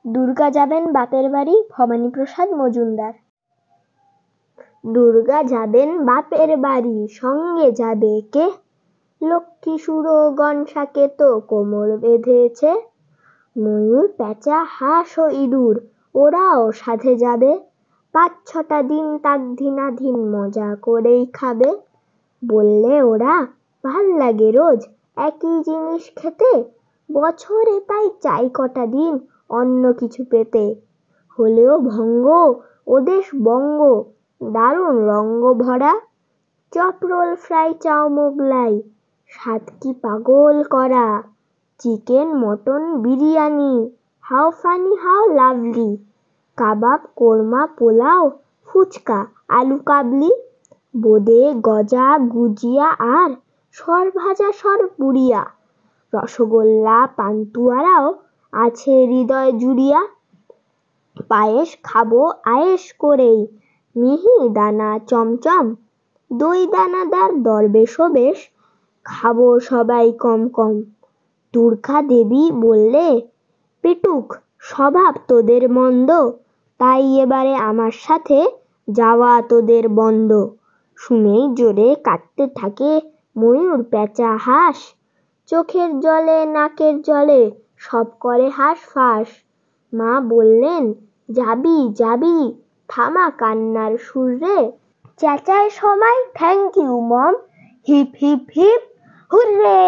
দুর্গা যাবেন বাপের বাড়ি, ভবানীপ্রসাদ মজুমদার। দুর্গা যাবেন বাপের বাড়ি, সঙ্গে যাবে কে? লক্ষ্মী সুরগণ সাকেত কোমর বেঁধেছে, ময়ূর প্যাঁচা হাঁস ও ইঁদুর ওরাও সাথে যাবে। ৫-৬টা দিন তাকধিনাধীন মজা করেই খাবে। বললে ওরা, ভাল লাগে রোজ একই জিনিস খেতে, বছরে তাই চাই কটা দিন অন্য কিছু পেতে। হলেও ভঙ্গ ওদেশ বঙ্গ, দারুণ রঙ্গ ভরা, চপ রোল ফ্রাই চাও মোগলাই, স্বাদ কি পাগল করা। Chicken mutton biryani, how funny how lovely, kebab korma pulao fuchka আলু কাবলি, বোঁদে গজা গুজিয়া আর সর ভাজা সর পুড়িয়া, রসগোল্লা পান্তুয়ারাও আছে হৃদয় জুড়িয়া। পায়েস খাবো আয়েশ করেই, মিহি দানা চমচম, দই দানাদার দরবেশও বেশ, খাবো সবাই কম কম। দুর্গা দেবী বললে, পেটুক স্বভাব তোদের মন্দ, তাই এবারে আমার সাথে যাওয়া তোদের বন্ধ। শুনেই জোরে কাঁদতে থাকে ময়ূর প্যাঁচা হাঁস, চোখের জলে নাকের জলে সব করে হাঁসফাঁস। মা বললেন, যাবি যাবি, থামা কান্নার সুর রে, চেঁচায় সবাই thank you mom, hip hip hip hurray.